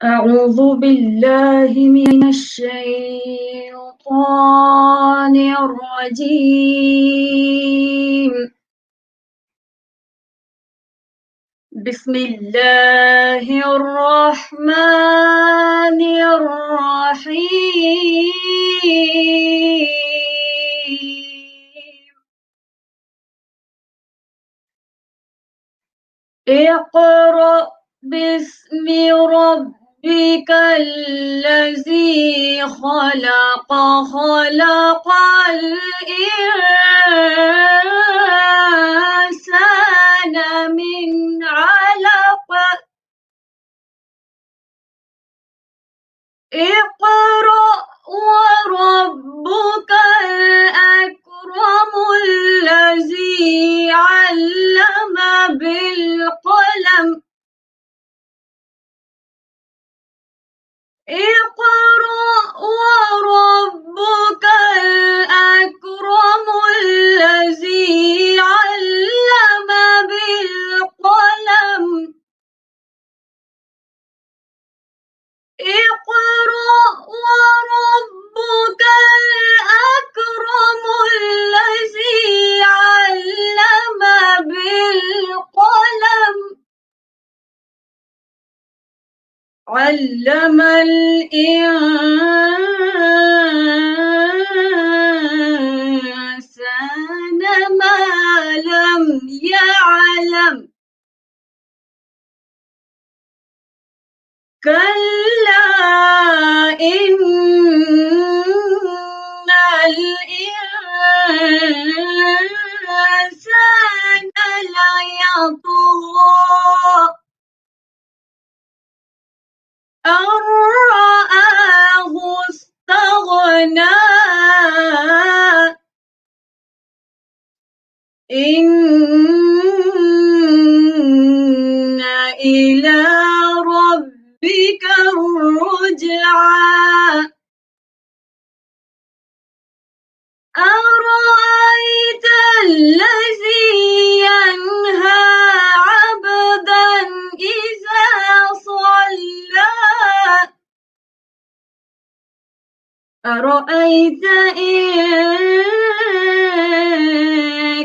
أعوذ بالله من الشيطان الرجيم. بسم الله الرحمن الرحيم. اقرأ باسم ربك الذي خلق خلق الإنسان من علق اقرأ وربك الأكرم الذي علم بالقلم اقرأ وربك الأكرم الذي علم بالقلم اقرأ وربك الأكرم الذي علم بالقلم علم الإنسان ما لم يعلم كلا إن الإنسان ليطغى أن رآه استغنى إن إلى ربك الرجعى أرأيت الذي ينهى عبدا إذا صلى أرأيت إن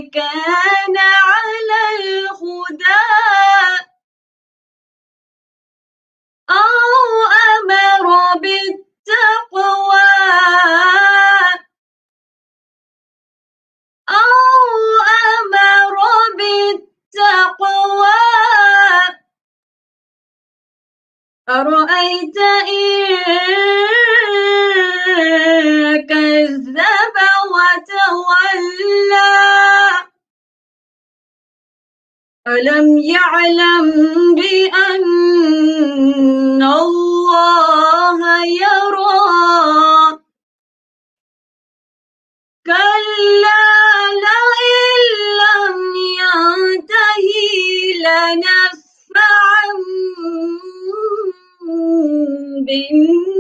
كان على الهدى أو أمر بالتقوى أو أمر بالتقوى أرأيت إن كذب وتولى ألم يعلم بأن الله يرى كلا لئن لم ينته لنسفعا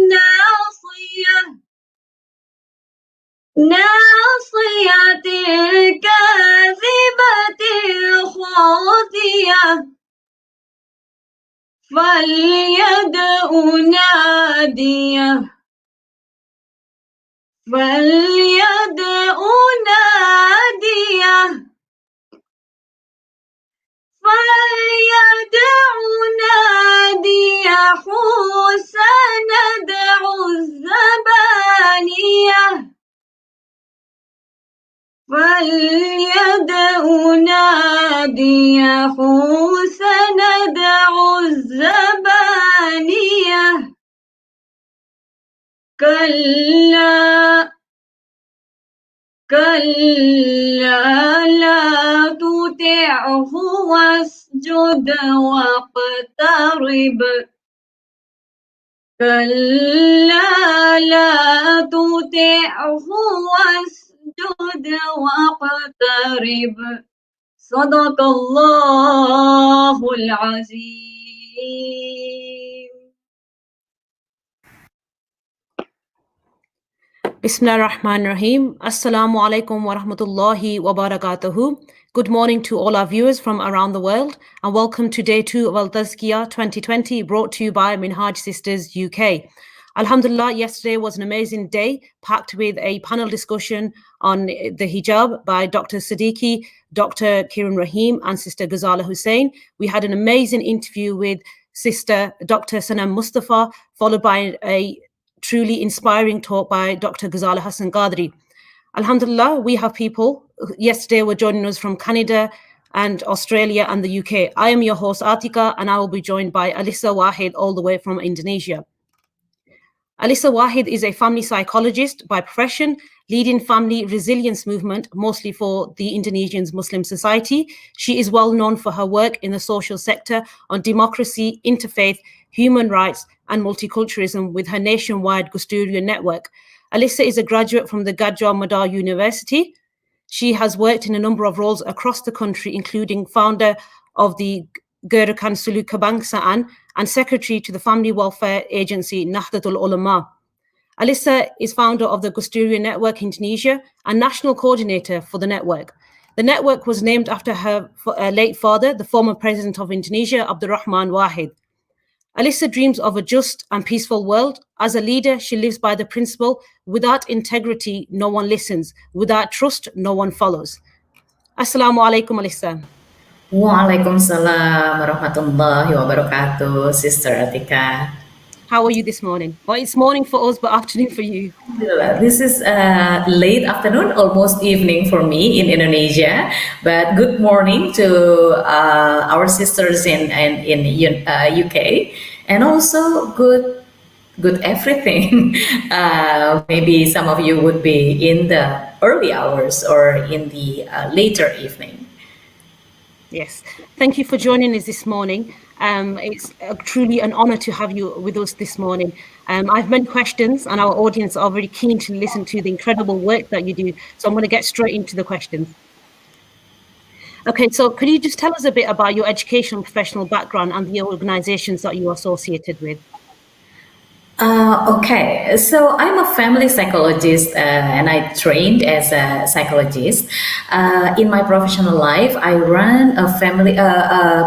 بالناصية ناصية كاذبة خاطئة فليدع ناديه فليدع ناديه فليدع ناديه سندع الزبانية فليدع ناديه سندع الزبانية كلا لا تطعه واسجد واقترب كلا لا تطعه واسجد واقترب صدق الله العظيم. Bismillahirrahmanirrahim. Assalamu alaikum wa rahmatullahi wa barakatuhu. Good morning to all our viewers from around the world and welcome to day 2 of Al-Tazkiya 2020 brought to you by Minhaj Sisters UK. Alhamdulillah, yesterday was an amazing day packed with a panel discussion on the hijab by Dr. Siddiqui, Dr. Kiran Rahim and Sister Ghazala Hussain. We had an amazing interview with Sister Dr. Sanam Mustafa followed by a truly inspiring talk by Dr. Ghazala Hassan Qadri. Alhamdulillah, we have people yesterday were joining us from Canada and Australia and the UK. I am your host Atika and I will be joined by Alissa Wahid all the way from Indonesia. Alissa Wahid is a family psychologist by profession, leading family resilience movement, mostly for the Indonesian Muslim society. She is well known for her work in the social sector on democracy, interfaith, human rights, and multiculturalism with her nationwide Gusturian network. Alissa is a graduate from the Gadjah Mada University. She has worked in a number of roles across the country, including founder of the Gerakan Sulu Kebangsaan and secretary to the family welfare agency Nahdlatul Ulama. Alissa is founder of the Gusturian Network Indonesia and national coordinator for the network. The network was named after her late father, the former president of Indonesia, Abdurrahman Wahid. Alissa dreams of a just and peaceful world. As a leader, she lives by the principle, without integrity, no one listens. Without trust, no one follows. Assalamu alaikum, Alissa. Waalaikumsalam warahmatullahi wabarakatuh, Sister Atika. How are you this morning? Well, it's morning for us, but afternoon for you. This is late afternoon, almost evening for me in Indonesia. But good morning to our sisters in UK, and also good everything. Maybe some of you would be in the early hours or in the later evening. Yes, thank you for joining us this morning. It's truly an honor to have you with us this morning. I've many questions and our audience are very keen to listen to the incredible work that you do. So I'm going to get straight into the questions. Okay, so could you just tell us a bit about your educational professional background and the organizations that you're associated with? Okay, so I'm a family psychologist and I trained as a psychologist. In my professional life, I run a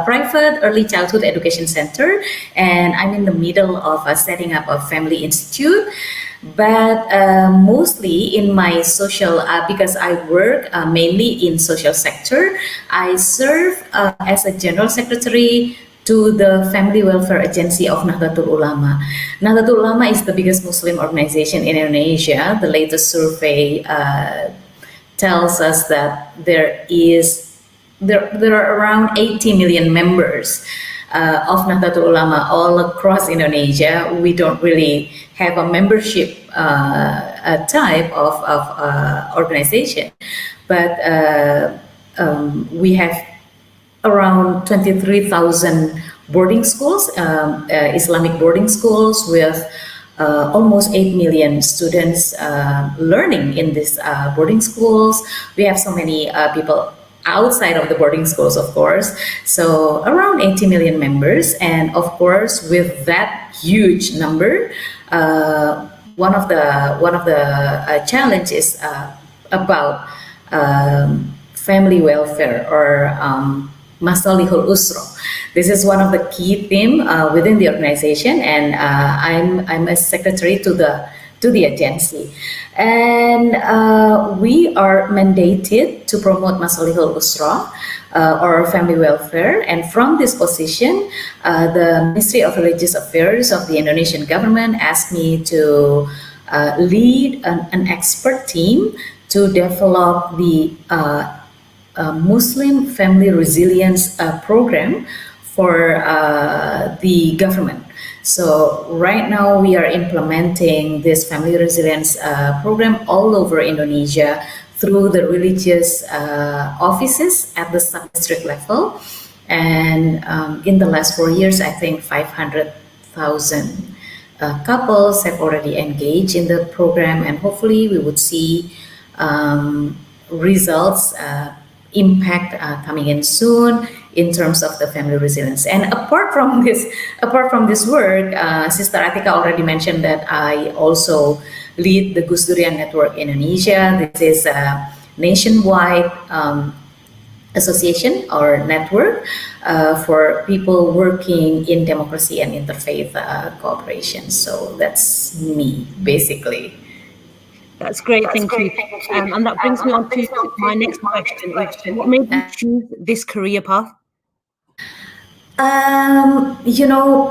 private early childhood education center, and I'm in the middle of setting up a family institute. But mostly in my social, because I work mainly in social sector, I serve as a general secretary to the Family Welfare Agency of Nahdlatul Ulama. Nahdlatul Ulama is the biggest Muslim organization in Indonesia. The latest survey tells us that there are around 80 million members of Nahdlatul Ulama all across Indonesia. We don't really have a membership type of organization, but we have around 23,000 boarding schools, Islamic boarding schools with almost 8 million students learning in these boarding schools. We have so many people outside of the boarding schools, of course. So around 80 million members. And of course, with that huge number, one of the challenges about family welfare or Masalihul Usro. This is one of the key themes within the organization, and I'm a secretary to the agency, and we are mandated to promote Masalihul Usra or family welfare. And from this position, the Ministry of Religious Affairs of the Indonesian government asked me to lead an expert team to develop the Muslim Family Resilience Program for the government. So right now we are implementing this Family Resilience Program all over Indonesia through the religious offices at the sub-district level. And in the last 4 years, I think 500,000 couples have already engaged in the program, and hopefully we would see results, impact coming in soon. in terms of the family resilience. And apart from this work, Sister Atika already mentioned that I also lead the Gus Durian Network Indonesia. This is a nationwide association or network for people working in democracy and interfaith cooperation. So that's me, basically. That's great, thank you. And that brings me on to my next question. What made you choose this career path?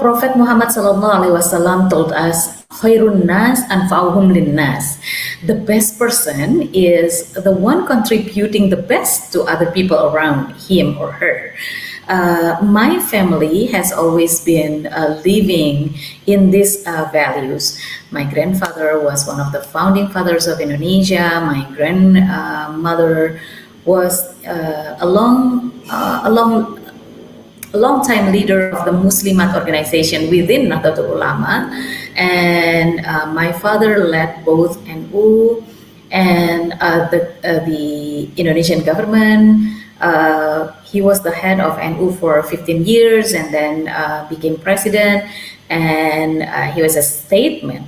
Prophet Muhammad SAW told us, "Khairun nas anfa'uhum linnas." The best person is the one contributing the best to other people around him or her. My family has always been living in these values. My grandfather was one of the founding fathers of Indonesia. My grandmother was a long-time leader of the Muslimat organization within Nahdlatul Ulama, and my father led both NU and the Indonesian government. He was the head of NU for 15 years and then became president, and he was a statesman.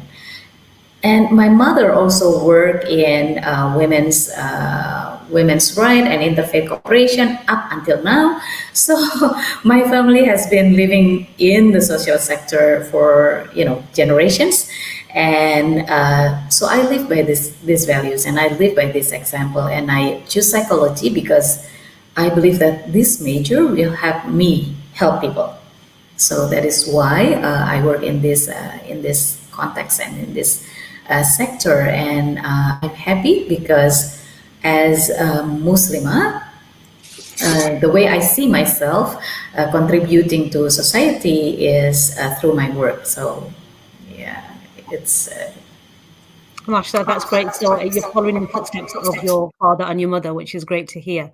And my mother also worked in women's right and interfaith cooperation up until now. So my family has been living in the social sector for generations, and so I live by these values and I live by this example. And I choose psychology because I believe that this major will help me help people. So that is why I work in this context and in this sector, and I'm happy because as a Muslimah, the way I see myself contributing to society is through my work. So yeah, it's Mashallah, that's great. So you're following in the footsteps of your father and your mother, which is great to hear.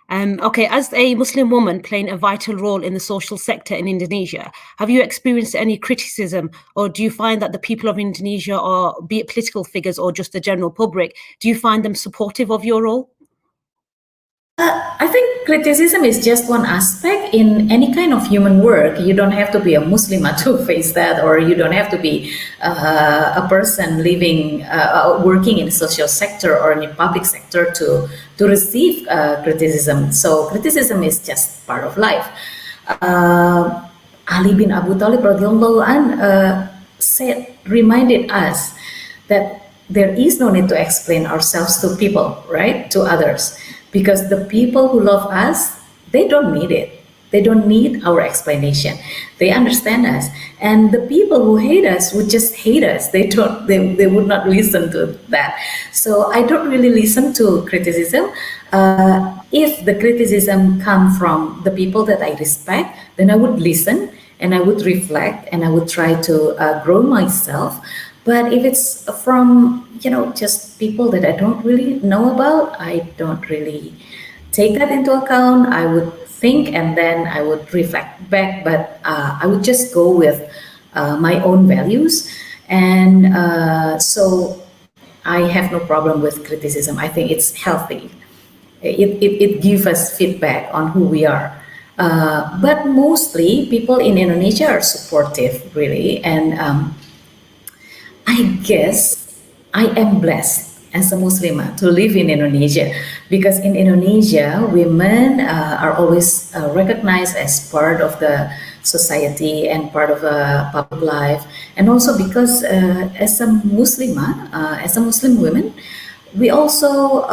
Okay, as a Muslim woman playing a vital role in the social sector in Indonesia, have you experienced any criticism, or do you find that the people of Indonesia, or be it political figures or just the general public, do you find them supportive of your role? I think criticism is just one aspect in any kind of human work. You don't have to be a Muslimah to face that, or you don't have to be a person living, working in the social sector or in the public sector to receive criticism. So criticism is just part of life. Ali bin Abu Talib radhiyallahu anh reminded us that there is no need to explain ourselves to people, right? To others. Because the people who love us, they don't need it. They don't need our explanation. They understand us. And the people who hate us would just hate us. They would not listen to that. So I don't really listen to criticism. If the criticism comes from the people that I respect, then I would listen and I would reflect and I would try to grow myself. But if it's from, just people that I don't really know about, I don't really take that into account. I would think and then I would reflect back, but I would just go with my own values. And so I have no problem with criticism. I think it's healthy. It gives us feedback on who we are. But mostly people in Indonesia are supportive, really. And I guess I am blessed as a Muslimah to live in Indonesia, because in Indonesia, women are always recognized as part of the society and part of public life. And also because as a Muslimah, as a Muslim woman, we also,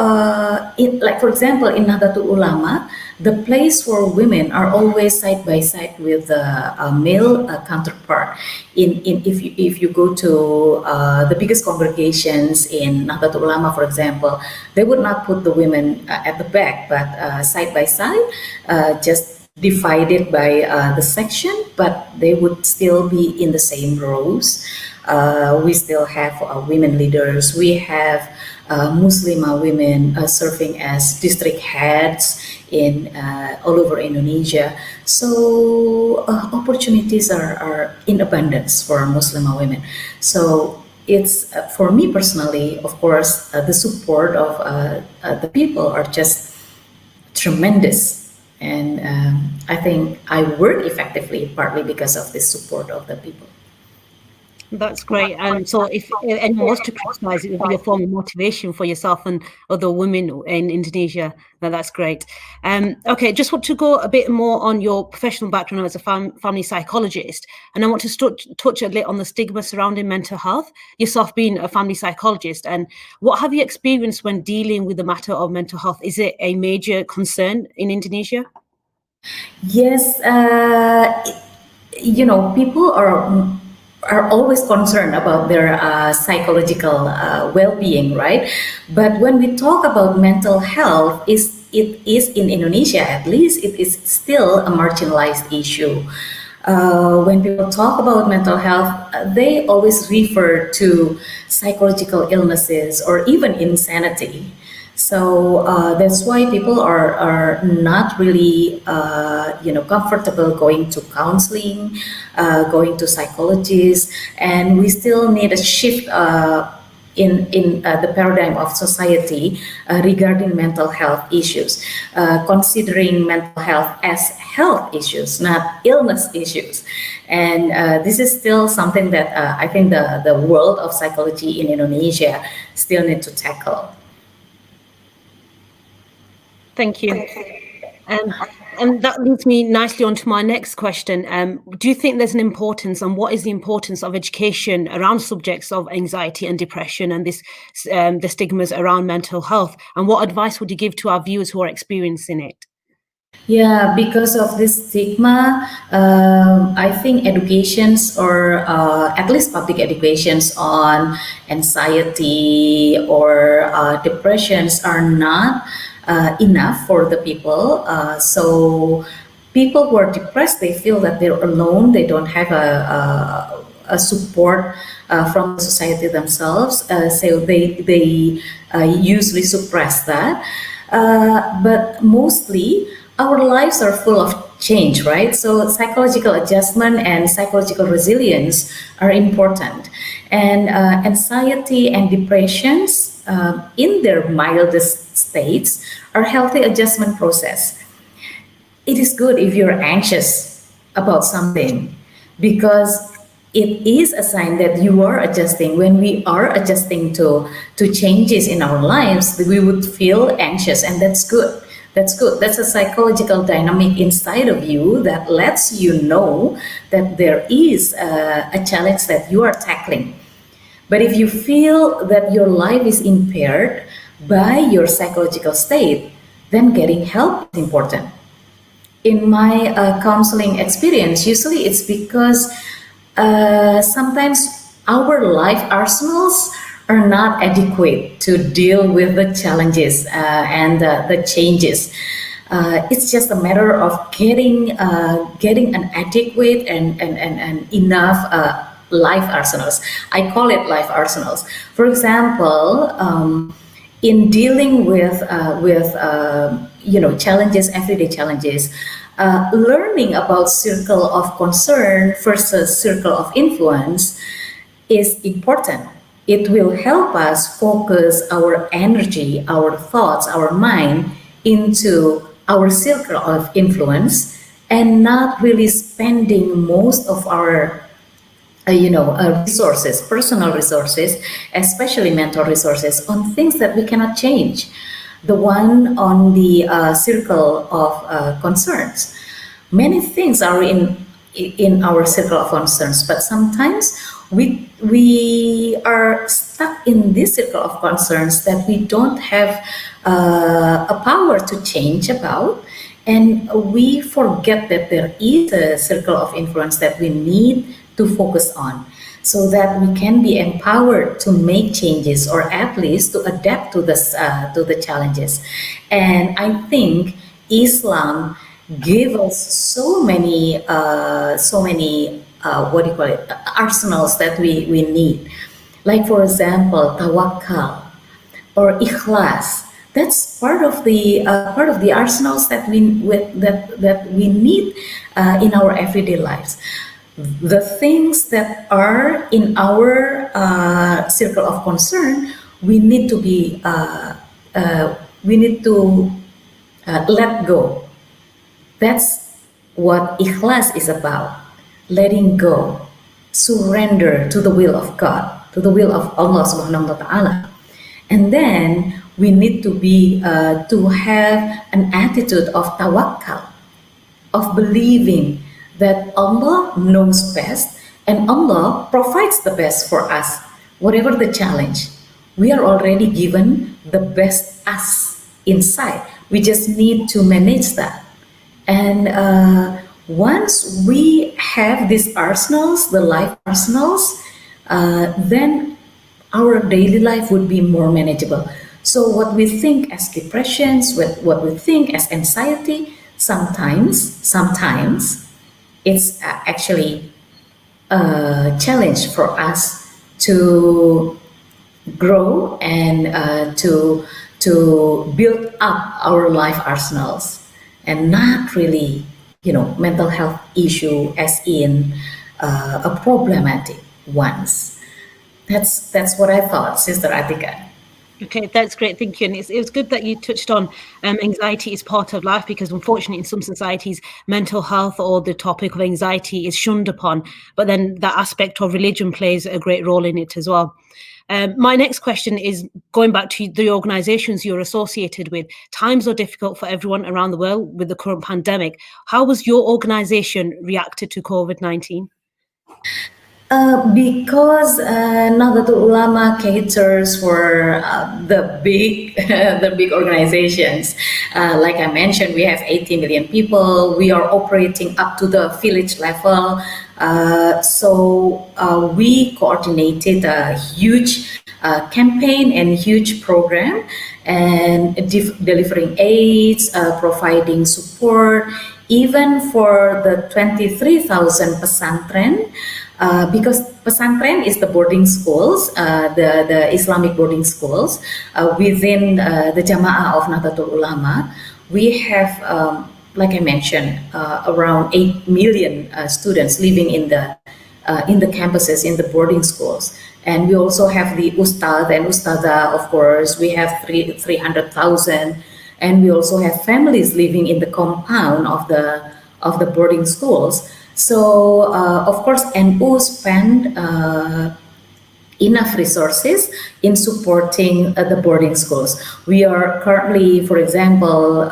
like for example, in Nahdlatul Ulama, the place where women are always side by side with a male counterpart. If you go to the biggest congregations in Nahdlatul Ulama, for example, they would not put the women at the back, but side by side, just divided by the section, but they would still be in the same rows. We still have women leaders. We have Muslimah women serving as district heads in all over Indonesia. So opportunities are in abundance for Muslimah women. So it's for me personally, of course, the support of the people are just tremendous. And I think I work effectively partly because of the support of the people. That's great. And so if anyone was to criticize, it would be a form of motivation for yourself and other women in Indonesia. Now, that's great. Okay, just want to go a bit more on your professional background as a family psychologist. And I want to touch a little on the stigma surrounding mental health, yourself being a family psychologist. And what have you experienced when dealing with the matter of mental health? Is it a major concern in Indonesia? Yes, people are always concerned about their psychological well-being, right? But when we talk about mental health, it is in Indonesia, at least, it is still a marginalized issue. When people talk about mental health, they always refer to psychological illnesses or even insanity. So that's why people are not really comfortable going to counseling, going to psychologists, and we still need a shift in the paradigm of society regarding mental health issues, considering mental health as health issues, not illness issues. And this is still something that I think the world of psychology in Indonesia still need to tackle. Thank you. And that leads me nicely on to my next question. Do you think there's an importance, and what is the importance of education around subjects of anxiety and depression and the stigmas around mental health? And what advice would you give to our viewers who are experiencing it? Yeah, because of this stigma, I think educations or at least public educations on anxiety or depressions are not enough for the people. So people who are depressed, they feel that they're alone. They don't have a support from society themselves. So they usually suppress that. But mostly our lives are full of change, right? So psychological adjustment and psychological resilience are important. And anxiety and depressions in their mildest states are healthy adjustment process. It is good if you're anxious about something because it is a sign that you are adjusting. When we are adjusting to changes in our lives, we would feel anxious, and that's good. That's good. That's a psychological dynamic inside of you that lets you know that there is a challenge that you are tackling. But if you feel that your life is impaired by your psychological state, then getting help is important. In my counseling experience, usually it's because sometimes our life arsenals are not adequate to deal with the challenges and the changes. It's just a matter of getting an adequate and enough life arsenals. I call it life arsenals. For example, in dealing with challenges, everyday challenges, learning about circle of concern versus circle of influence is important. It will help us focus our energy, our thoughts, our mind into our circle of influence and not really spending most of our resources, personal resources, especially mental resources, on things that we cannot change. The one on the circle of concerns. Many things are in our circle of concerns, but sometimes we are stuck in this circle of concerns that we don't have a power to change about, and we forget that there is a circle of influence that we need to focus on so that we can be empowered to make changes or at least to adapt to the challenges. And I think Islam gave us so many arsenals that we need. Like, for example, tawakal or ikhlas. That's part of the arsenals that we need in our everyday lives. The things that are in our circle of concern, we need to let go. That's what ikhlas is about, letting go, surrender to the will of God, to the will of Allah subhanahu wa ta'ala. And then we need to have an attitude of tawakkul, of believing that Allah knows best and Allah provides the best for us. Whatever the challenge, we are already given the best us inside. We just need to manage that. And once we have these arsenals, the life arsenals, then our daily life would be more manageable. So what we think as depressions, what we think as anxiety, sometimes it's actually a challenge for us to grow and to build up our life arsenals, and not really, mental health issue as in a problematic ones. That's what I thought, Sister Atika. Okay, that's great. Thank you. And it was good that you touched on anxiety is part of life, because unfortunately in some societies, mental health or the topic of anxiety is shunned upon, but then that aspect of religion plays a great role in it as well. My next question is going back to the organizations you're associated with. Times are difficult for everyone around the world with the current pandemic. How was your organization reacted to COVID-19? Because Nahdlatul Ulama caters for the big the big organizations. Like I mentioned, we have 80 million people. We are operating up to the village level. So we coordinated a huge campaign and huge program, and delivering aids, providing support, even for the 23,000 pesantren. Because pesantren is the boarding schools, the Islamic boarding schools within the Jama'ah of Nahdlatul Ulama. We have, like I mentioned, around 8 million students living in the campuses, in the boarding schools. And we also have the Ustad and Ustada, of course. We have 300,000, and we also have families living in the compound of the boarding schools. So, of course, NU spend enough resources in supporting the boarding schools. We are currently, for example,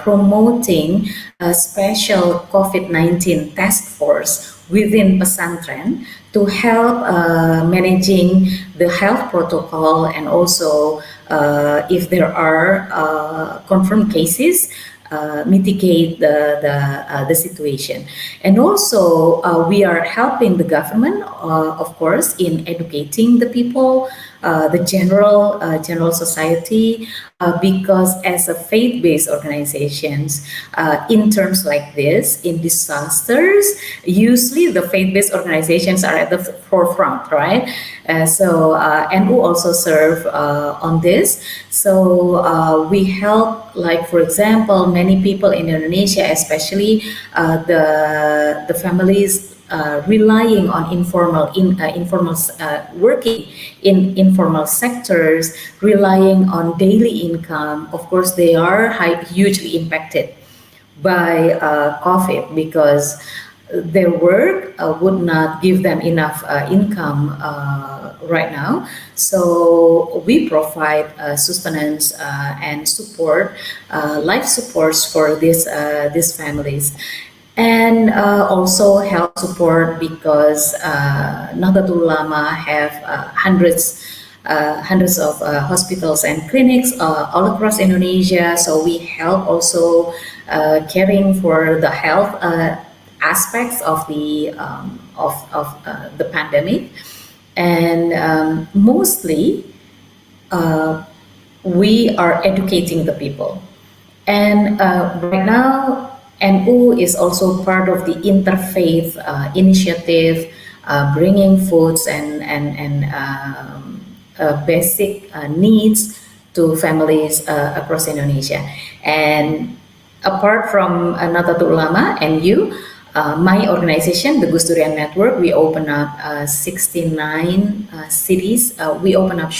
promoting a special COVID-19 task force within pesantren to help managing the health protocol, and also if there are confirmed cases, mitigate the situation. And also we are helping the government, of course, in educating the people, the general society, because as a faith-based organizations, in terms like this, in disasters, usually the faith-based organizations are at the forefront, right? So NU also serve on this. So we help, like for example, many people in Indonesia, especially the families relying on working in informal sectors, relying on daily income. Of course, they are hugely impacted by COVID, because their work would not give them enough income right now. So we provide sustenance and support, life supports for these families. And also health support, because Nahdlatul Ulama have hundreds of hospitals and clinics all across Indonesia. So we help also caring for the health aspects of the pandemic, and mostly we are educating the people. And right now, NU is also part of the interfaith initiative, bringing foods and basic needs to families across Indonesia. And apart from Nahdlatul Ulama and you, my organization, the Gus Durian Network, we open up 69 cities. We open up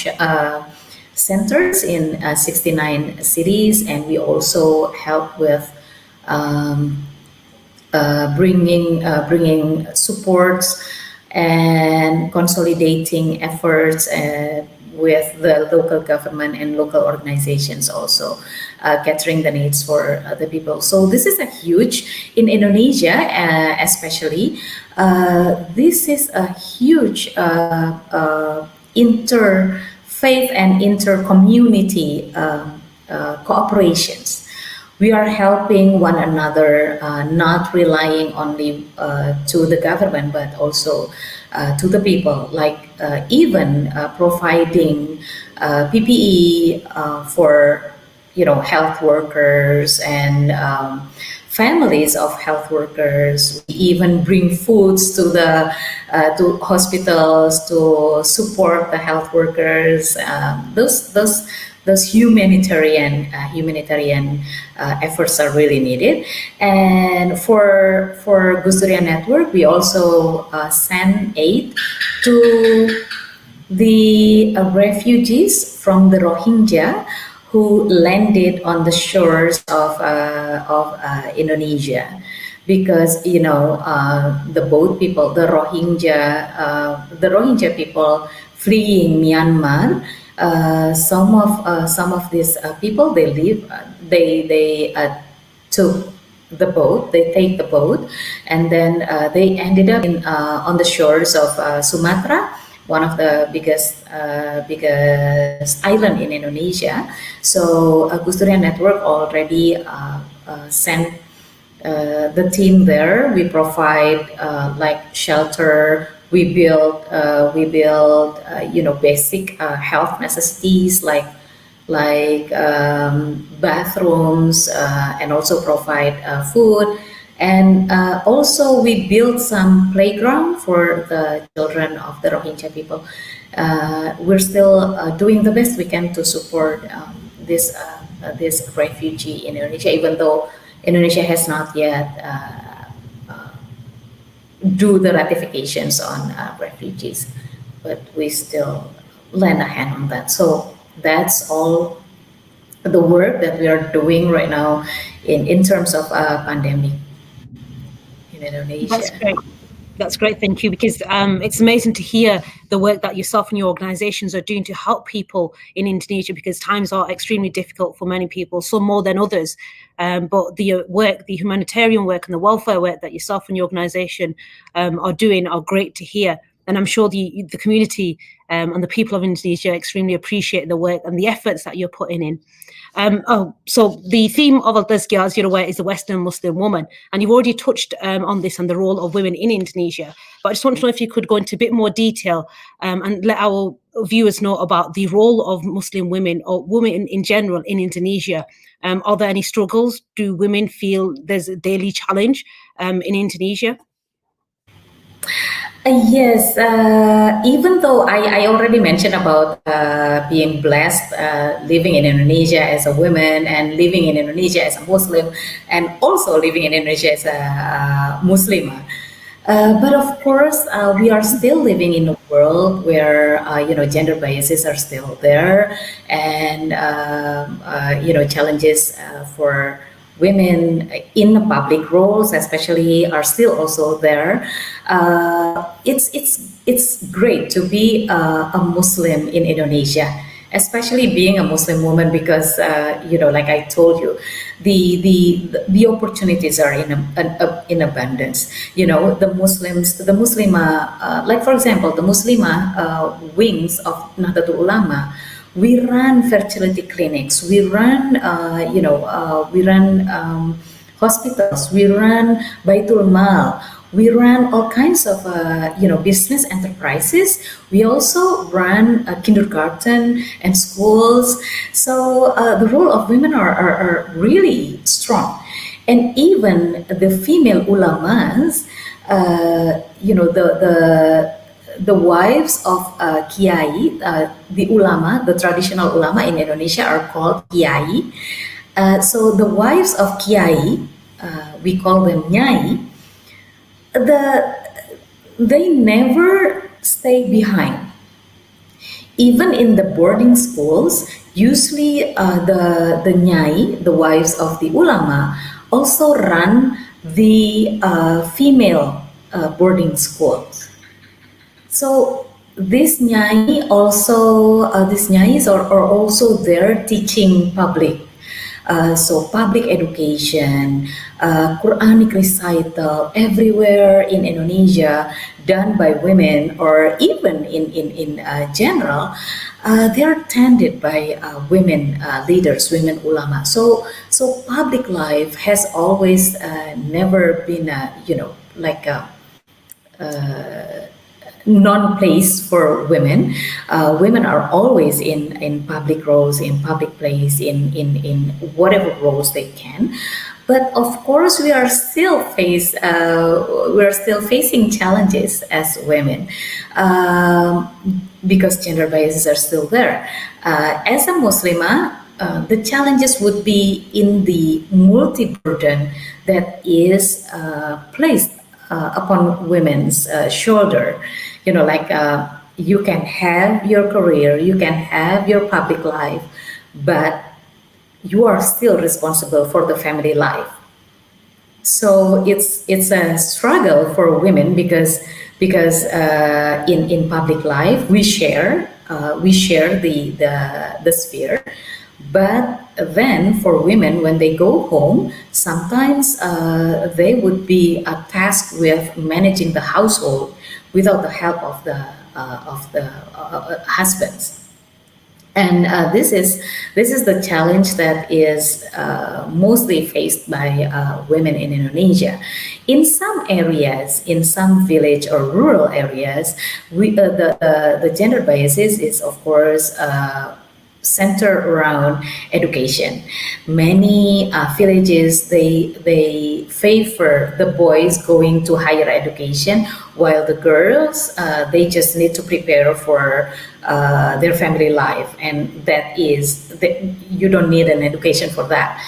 centers in 69 cities, and we also help with bringing supports and consolidating efforts with the local government and local organizations also catering the needs for the people. So this is a huge, in Indonesia especially, this is a huge interfaith and inter-community cooperations. We are helping one another, not relying only to the government, but also to the people, like even providing PPE for health workers and families of health workers. We even bring foods to the to hospitals to support the health workers. Those humanitarian efforts are really needed. And for Gus Durian Network, we also send aid to the refugees from the Rohingya who landed on the shores of Indonesia, because the boat people, the Rohingya people fleeing Myanmar. Some of these people, they took the boat, they take the boat, and then they ended up on the shores of Sumatra, one of the biggest island in Indonesia. So Gus Durian Network already sent the team there. We provide like shelter. We build basic health necessities like bathrooms, and also provide food. And also we built some playground for the children of the Rohingya people. We're still doing the best we can to support this refugee in Indonesia, even though Indonesia has not yet do the ratifications on refugees, but we still lend a hand on that. So that's all the work that we are doing right now in terms of pandemic in Indonesia. That's great. That's great, thank you, because it's amazing to hear the work that yourself and your organizations are doing to help people in Indonesia, because times are extremely difficult for many people, some more than others. But the work, the humanitarian work and the welfare work that yourself and your organization are doing are great to hear. And I'm sure the community and the people of Indonesia extremely appreciate the work and the efforts that you're putting in. So the theme of Al-Tazkiya, as you're aware, is the Western Muslim woman. And you've already touched on this and the role of women in Indonesia. But I just want to know if you could go into a bit more detail and let our viewers know about the role of Muslim women or women in general in Indonesia. Are there any struggles? Do women feel there's a daily challenge in Indonesia? Yes, even though I already mentioned about being blessed living in Indonesia as a woman and living in Indonesia as a Muslim, and also living in Indonesia as a Muslim. But of course, we are still living in a world where gender biases are still there, and challenges for women in the public roles, especially, are still also there. It's great to be a Muslim in Indonesia, especially being a Muslim woman, because like I told you, the opportunities are in abundance. The Muslims, the Muslima, like for example, the Muslima wings of Nahdlatul Ulama. We run fertility clinics. We run, hospitals. We run Baitul Mal. We run all kinds of, business enterprises. We also run a kindergarten and schools. So the role of women are really strong. And even the female ulamas, the wives of kiai, the ulama, the traditional ulama in Indonesia are called kiai. So the wives of kiai, we call them nyai. They never stay behind. Even in the boarding schools, usually the nyai, the wives of the ulama, also run the female boarding schools. So these nyais are also there teaching public. So public education, Quranic recital everywhere in Indonesia done by women, or even in general, they are tended by women leaders, women ulama. So public life has always never been like a non-place for women. Women are always in public roles, in public place, in whatever roles they can. But of course, we are still facing challenges as women, because gender biases are still there. As a Muslimah, the challenges would be in the multi-burden that is placed upon women's shoulder. You can have your career, you can have your public life, but you are still responsible for the family life. So it's a struggle for women because in public life we share the sphere. But then for women, when they go home, sometimes they would be tasked with managing the household without the help of the husbands. And this is the challenge that is mostly faced by women in Indonesia. In some areas, in some village or rural areas, the gender biases is of course centered around education. Many villages they favor the boys going to higher education, while the girls they just need to prepare for their family life, and you don't need an education for that.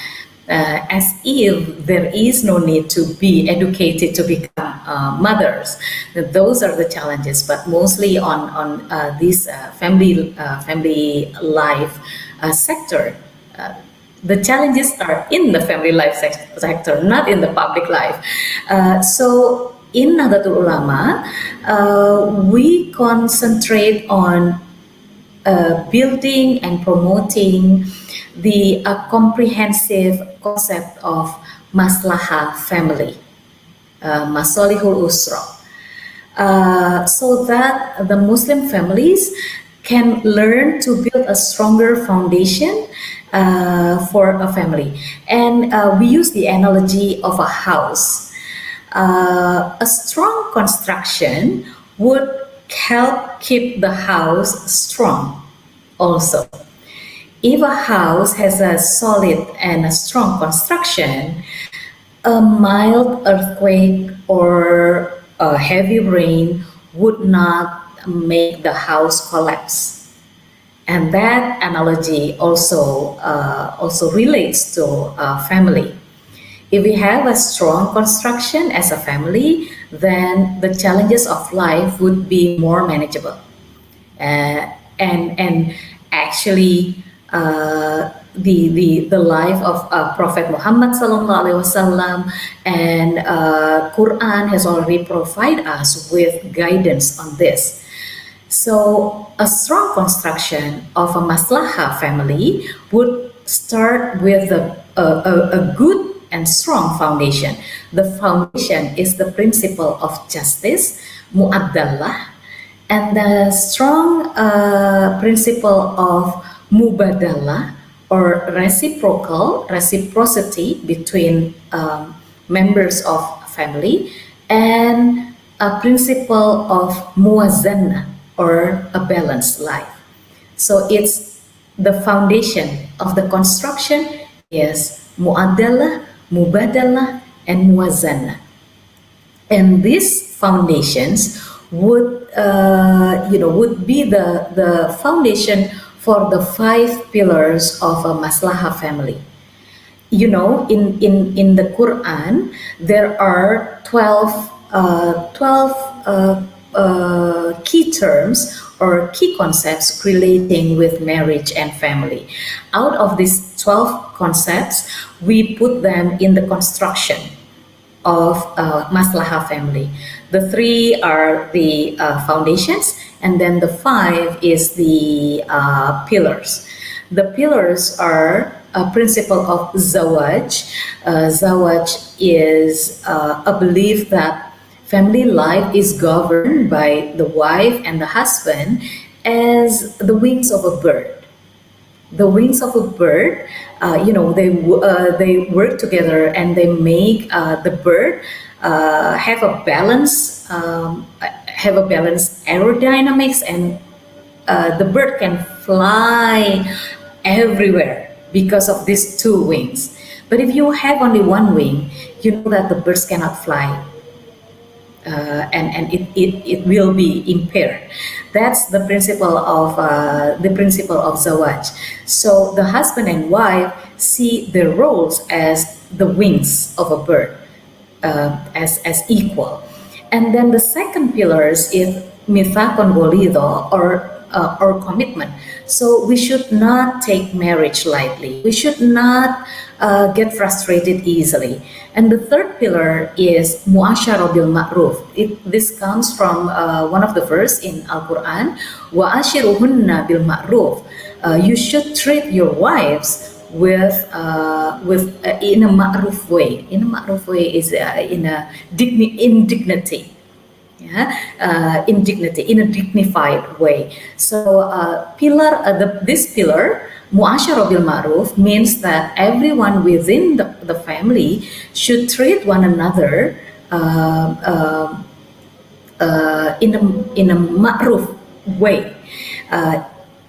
As if there is no need to be educated to become mothers. Those are the challenges, but mostly on this family life sector. The challenges are in the family life sector, not in the public life. So in Nahdlatul Ulama, we concentrate on building and promoting the comprehensive concept of maslahah family, masalihul usra, so that the Muslim families can learn to build a stronger foundation for a family. And we use the analogy of a house. A strong construction would help keep the house strong also. If a house has a solid and a strong construction, a mild earthquake or a heavy rain would not make the house collapse. And that analogy also relates to family. If we have a strong construction as a family, then the challenges of life would be more manageable. And actually, the life of Prophet Muhammad Sallallahu Alaihi Wasallam and Quran has already provided us with guidance on this. So a strong construction of a maslahah family would start with a good and strong foundation. The foundation is the principle of justice, mu'addalah, and the strong principle of mubadalah, or reciprocity between members of family, and a principle of muwazanah, or a balanced life. So it's the foundation of the construction is mu'adalah, mubadalah, and muwazanah. And these foundations would be the foundation for the 5 pillars of a maslahah family. In the Quran, there are 12 key terms or key concepts relating with marriage and family. Out of these 12 concepts, we put them in the construction. of Maslahah family. The three are the foundations, and then the five is the pillars. The pillars are a principle of Zawaj. Zawaj is a belief that family life is governed by the wife and the husband as the wings of a bird. The wings of a bird, they work together and they make the bird have a balance, aerodynamics, and the bird can fly everywhere because of these two wings. But if you have only one wing, you know that the birds cannot fly. And it will be impaired. That's the principle of Zawaj. So the husband and wife see their roles as the wings of a bird, as equal. And then the second pillar is mithaqon ghalidha, or commitment. So we should not take marriage lightly. We should not get frustrated easily. And the third pillar is mu'asyarah bil ma'ruf. This comes from one of the verse in Al-Quran, wa ashiruhunna bil ma'ruf. You should treat your wives with in a ma'ruf way. In a ma'ruf way is in dignity. In dignity, in a dignified way. So this pillar, mu'asyarah bil ma'ruf, means that everyone within the family should treat one another in a ma'ruf way,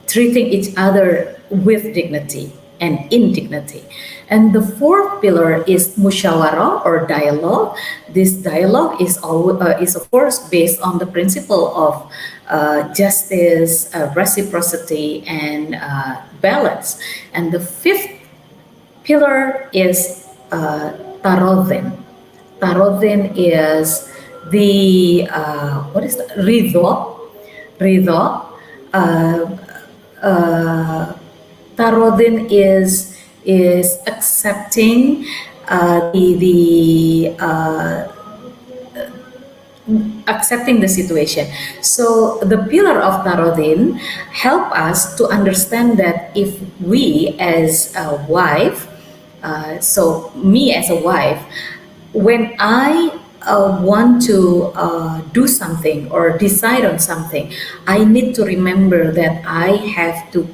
treating each other with dignity and in dignity. And the fourth pillar is musyawarah, or dialogue. This dialogue is of course based on the principle of justice, reciprocity, and balance. And the fifth pillar is tarodhin. Tarodhin is the ridho. Tarodhin is accepting accepting the situation. So the pillar of tarodhin help us to understand that if we as a wife, so me as a wife, when I want to do something or decide on something, I need to remember that I have to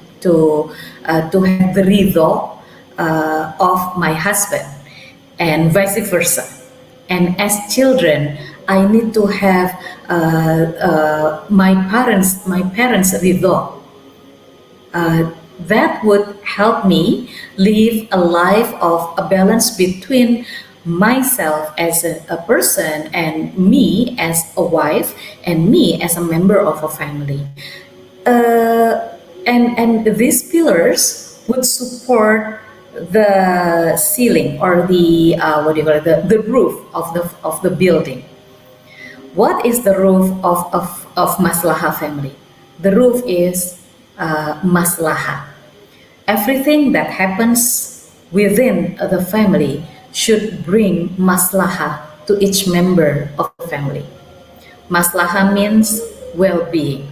have the ridho of my husband, and vice versa. And as children, I need to have my parents' ridho. That would help me live a life of a balance between myself as a person, and me as a wife, and me as a member of a family. And these pillars would support the ceiling, or the roof of the building. What is the roof of Maslahah family? The roof is Maslahah. Everything that happens within the family should bring Maslahah to each member of the family. Maslahah means well-being.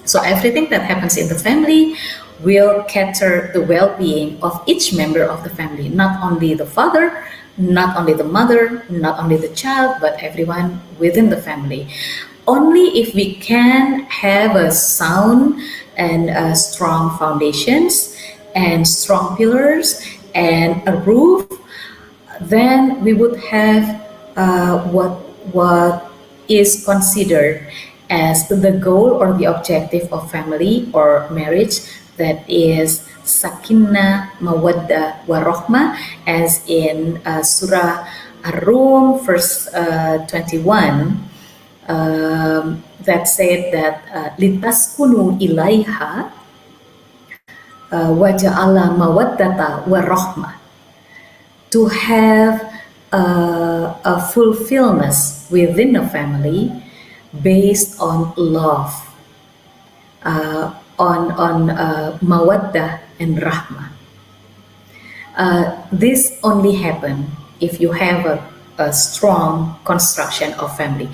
So everything that happens in the family will cater the well-being of each member of the family, not only the father, not only the mother, not only the child, but everyone within the family. Only if we can have a sound and strong foundations and strong pillars and a roof, then we would have what is considered as the goal or the objective of family or marriage, that is sakinah, mawaddah, warahmah, as in Surah Ar-Rum, verse 21, that said that litaskunu ilaiha wa ja'ala mawaddata warahmah, to have a fulfillment within a family based on love, on mawaddah and rahmah. This only happen if you have a strong construction of family.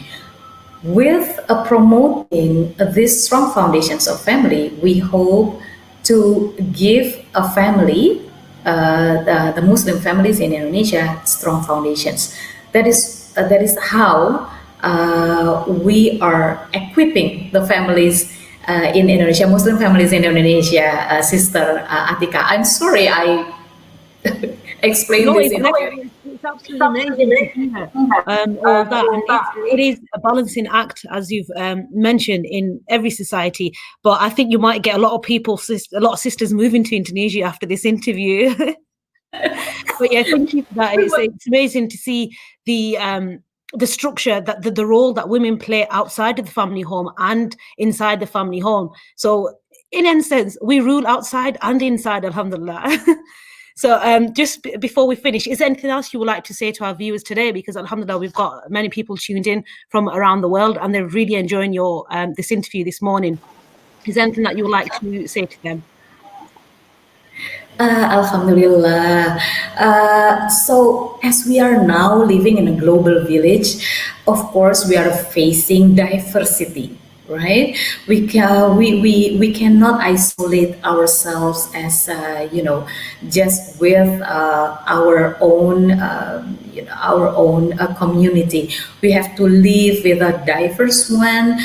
With promoting these strong foundations of family, we hope to give a family, the Muslim families in Indonesia, strong foundations. That is how we are equipping the families in Indonesia, Muslim families in Indonesia, Sister Atika. I'm sorry I explained this in a very... It's absolutely amazing to hear all that. And it is a balancing act, as you've mentioned, in every society. But I think you might get a lot of people, a lot of sisters moving to Indonesia after this interview. But yeah, thank you for that. It's amazing to see the structure, that the role that women play outside of the family home and inside the family home. So in a sense, we rule outside and inside, alhamdulillah. So just before we finish, is there anything else you would like to say to our viewers today? Because alhamdulillah, we've got many people tuned in from around the world and they're really enjoying your this interview this morning. Is there anything that you would like to say to them? Alhamdulillah. So as we are now living in a global village, of course we are facing diversity, right? We cannot isolate ourselves as just with our own community. We have to live with a diverse one.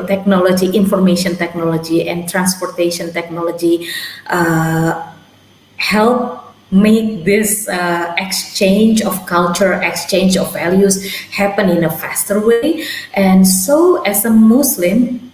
Technology, information technology, and transportation technology help make this exchange of culture, exchange of values happen in a faster way. And so, as a Muslim,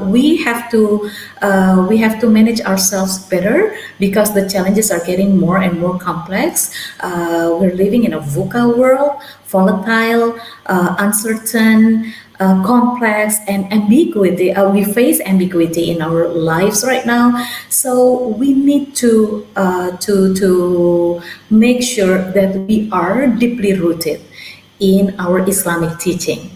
we have to manage ourselves better because the challenges are getting more and more complex. We're living in a VUCA world, volatile, uncertain, complex, and ambiguity. We face ambiguity in our lives right now, so we need to make sure that we are deeply rooted in our Islamic teaching,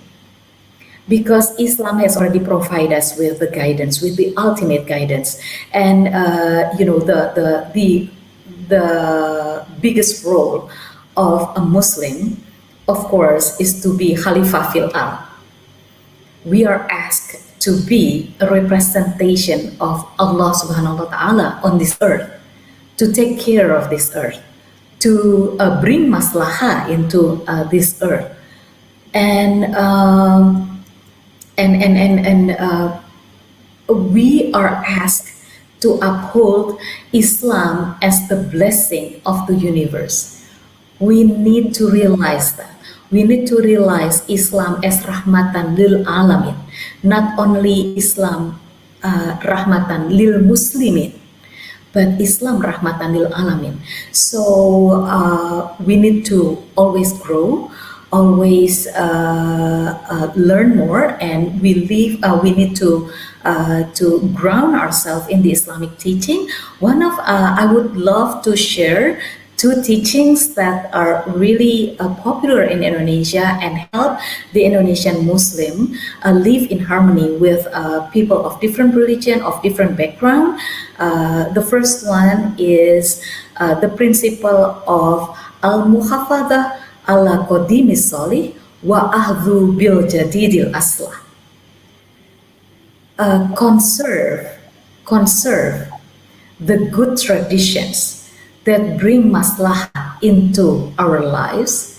because Islam has already provided us with the guidance, with the ultimate guidance, and the biggest role of a Muslim, of course, is to be Khalifah fil Ard. We are asked to be a representation of Allah subhanahu wa ta'ala on this earth, to take care of this earth, to bring maslahah into this earth. And we are asked to uphold Islam as the blessing of the universe. We need to realize that. We need to realize Islam as rahmatan lil alamin, not only Islam rahmatan lil muslimin, but Islam rahmatan lil alamin. So we need to always grow, always learn more, and we need to ground ourselves in the Islamic teaching. I would love to share two teachings that are really popular in Indonesia and help the Indonesian Muslim live in harmony with people of different religion, of different background. The first one is the principle of al-muhafadah ala qadimis solih wa ahdhu bil jadidil aslah. Conserve the good traditions that bring maslahah into our lives.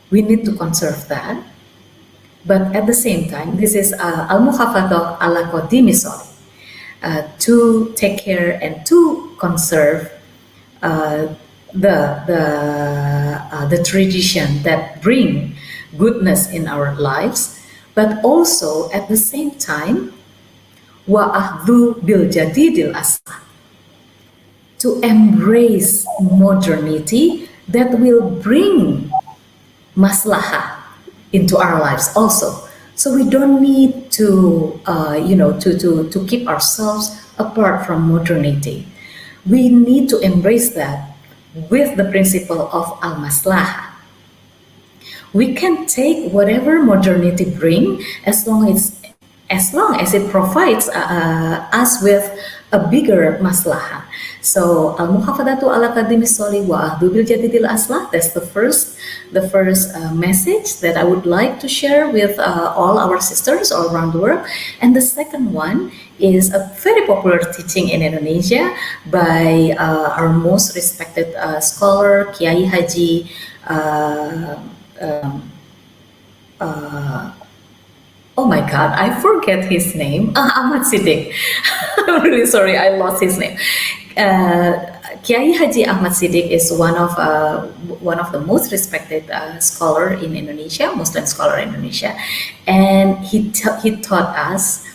We need to conserve that. But at the same time, this is al-muhafadah ala qadimi solih, to take care and to conserve the tradition that bring goodness in our lives, but also at the same time wa ahdhu bil jadidil aslah, to embrace modernity that will bring maslahah into our lives also. So we don't need to keep ourselves apart from modernity. We need to embrace that with the principle of al-maslahah. We can take whatever modernity bring as long as long as it provides us with a bigger maslahah. So al-muhafadatu ala qadimi soli wa ahdu bil jadidil aslah. That's the first message that I would like to share with all our sisters all around the world. And the second one is a very popular teaching in Indonesia by our most respected scholar, Kiai Haji oh my God, I forget his name. Ahmad Siddiq. I'm really sorry, I lost his name. Kiai Haji Ahmad Siddiq is one of the most respected scholar in Indonesia, Muslim scholar in Indonesia, and he taught us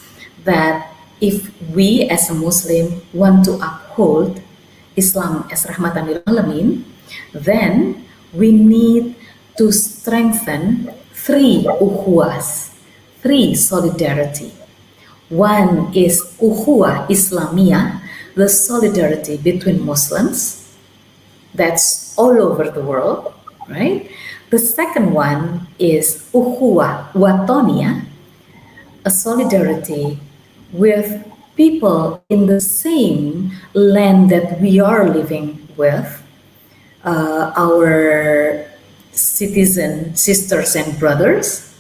that if we as a Muslim want to uphold Islam as rahmatan lil alamin, then we need to strengthen three ukhuwas, three solidarity. One is ukhuwah Islamiyah, the solidarity between Muslims. That's all over the world, right? The second one is ukhuwah watoniyah, a solidarity with people in the same land that we are living with, our citizen sisters and brothers.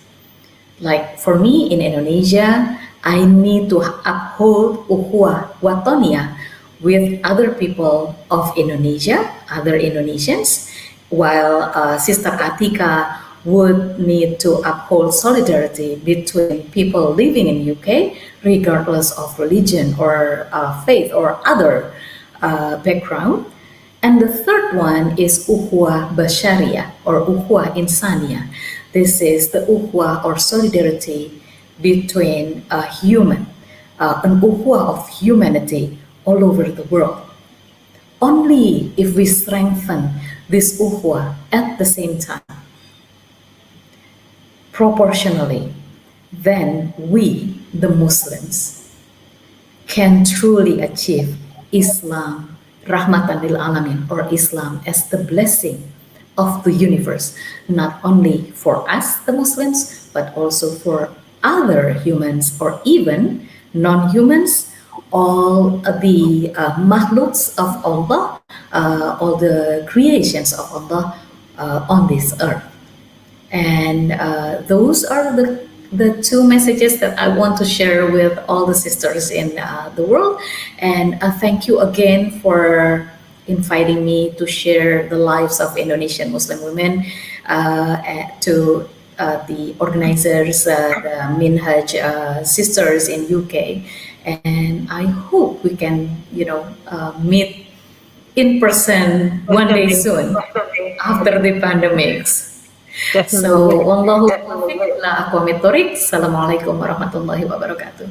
Like for me in Indonesia, I need to uphold ukhuwah watoniyah with other people of Indonesia, other Indonesians, while Sister Atika would need to uphold solidarity between people living in UK, regardless of religion or faith or other background. And the third one is ukhuwah bashariyah or ukhuwah insaniyah. This is the ukhuwah or solidarity between an ukhuwah of humanity all over the world. Only if we strengthen this ukhuwah at the same time, proportionally, then we, the Muslims, can truly achieve Islam, rahmatan lil alamin, or Islam as the blessing of the universe, not only for us, the Muslims, but also for other humans or even non-humans, all the makhluks of Allah, all the creations of Allah on this earth. And those are the two messages that I want to share with all the sisters in the world. And thank you again for inviting me to share the lives of Indonesian Muslim women, to the organizers, the Minhaj Sisters in UK. And I hope we can, meet in person one day soon after the pandemics. Definitely. So, wallahu taufiq la aqwa mit thoriq. Assalamualaikum warahmatullahi wabarakatuh.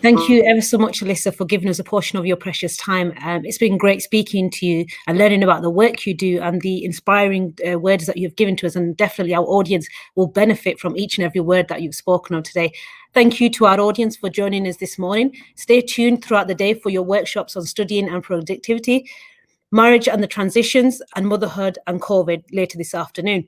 Thank you ever so much, Alissa, for giving us a portion of your precious time. It's been great speaking to you and learning about the work you do and the inspiring words that you've given to us. And definitely our audience will benefit from each and every word that you've spoken of today. Thank you to our audience for joining us this morning. Stay tuned throughout the day for your workshops on studying and productivity, marriage and the transitions, and motherhood and COVID later this afternoon.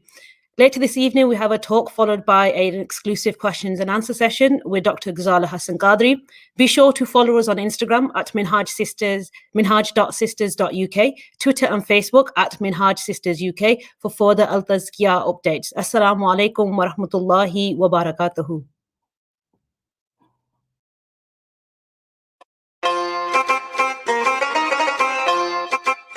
Later this evening, we have a talk followed by an exclusive questions and answer session with Dr. Ghazala Hassan Qadri. Be sure to follow us on Instagram at Minhaj Sisters, minhaj.sisters.uk, Twitter and Facebook at Minhaj Sisters UK for further Al-Tazkiya updates. Assalamu alaikum wa rahmatullahi wa barakatuhu.